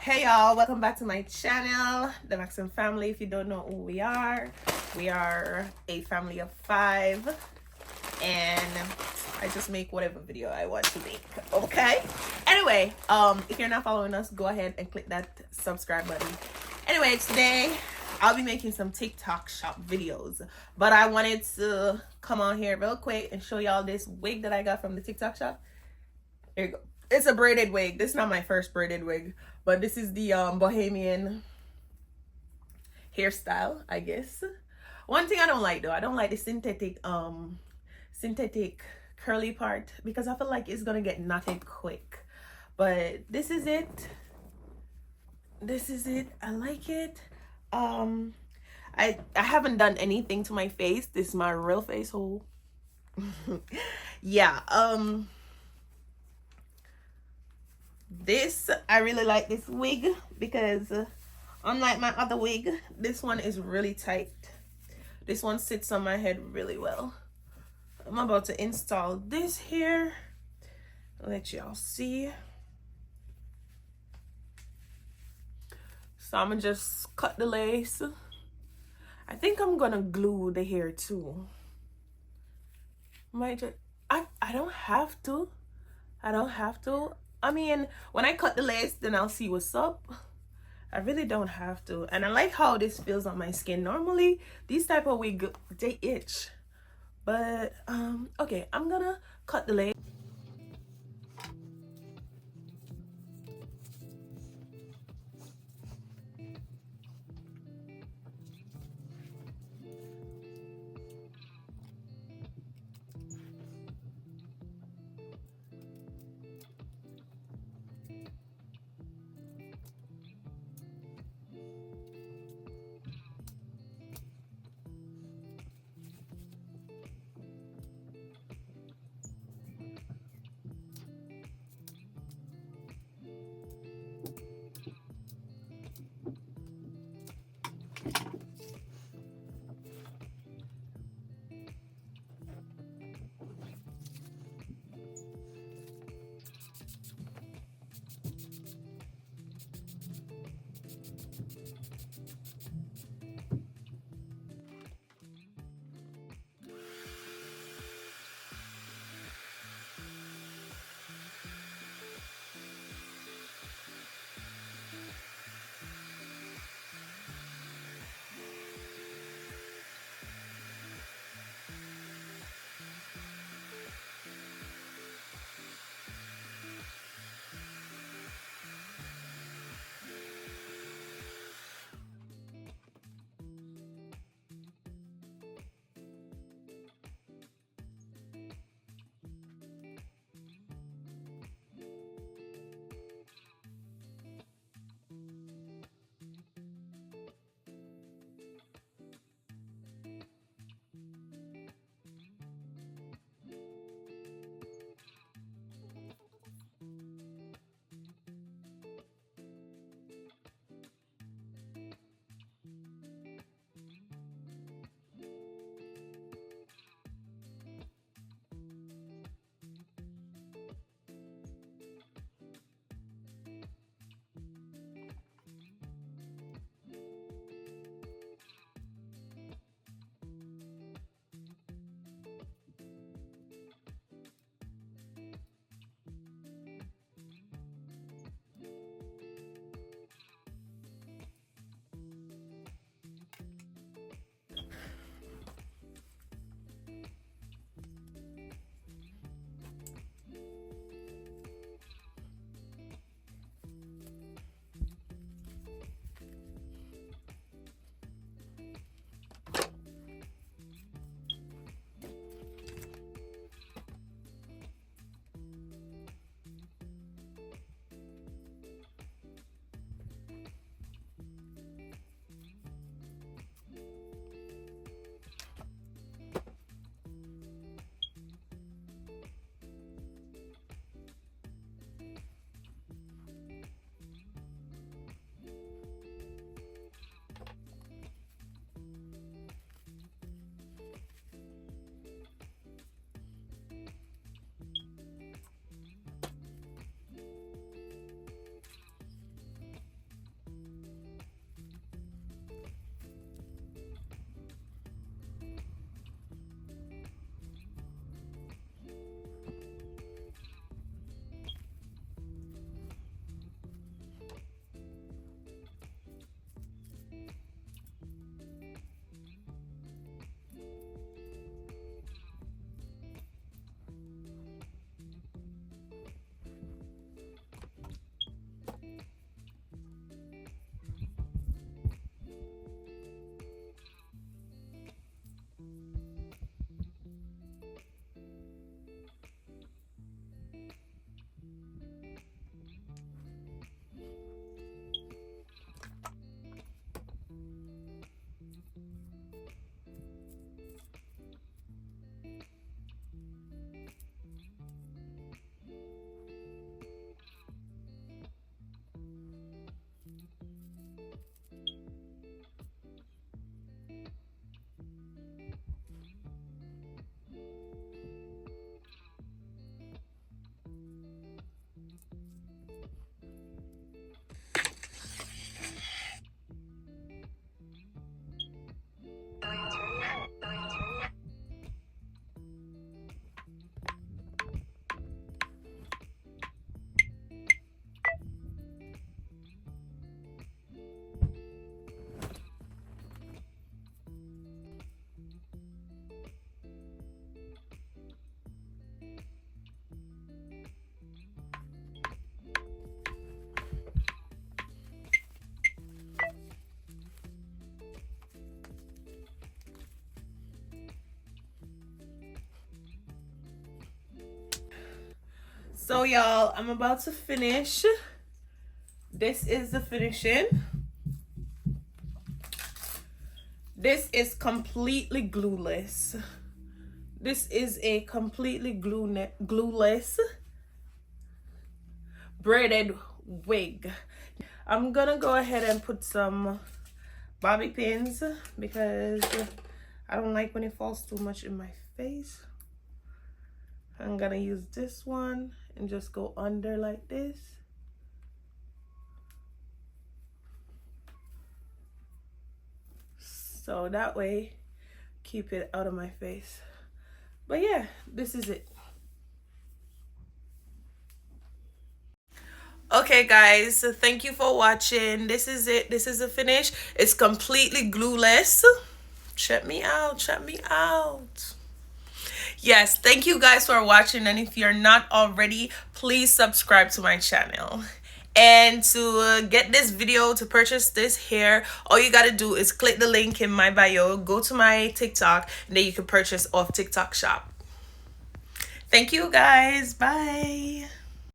Hey y'all, welcome back to my channel, the Moxam Family. If you don't know who we are a family of 5, and I just make whatever video I want to make. Okay, anyway, if you're not following us, go ahead and click that subscribe button. Anyway, today I'll be making some TikTok shop videos, but I wanted to come on here real quick and show y'all this wig that I got from the TikTok shop. Here you go. It's a braided wig. This is not my first braided wig, but this is the bohemian hairstyle, I guess. One thing I don't like though, I don't like the synthetic curly part, because I feel like it's gonna get knotted quick. But this is it. I like it. I haven't done anything to my face. This is my real face hole. Yeah. I really like this wig because unlike my other wig, this one is really tight. This one sits on my head really well. I'm about to install this here. Let y'all see. So I'm gonna just cut the lace. I think I'm gonna glue the hair too. I don't have to. I mean, when I cut the lace, then I'll see what's up. I really don't have to. And I like how this feels on my skin. Normally, these type of wigs, they itch. But, okay, I'm gonna cut the lace. So y'all, I'm about to finish. This is the finishing. This is completely glueless. This is a completely glueless braided wig. I'm gonna go ahead and put some bobby pins because I don't like when it falls too much in my face. I'm gonna use this one and just go under like this. So that way, keep it out of my face. But yeah, this is it. Okay guys, so thank you for watching. This is it. This is the finish. It's completely glueless. Check me out. Check me out. Yes, thank you guys for watching, and if you're not already, please subscribe to my channel. And to get this video, to purchase this hair, all you gotta do is click the link in my bio, go to my TikTok, and then you can purchase off TikTok shop. Thank you guys. Bye.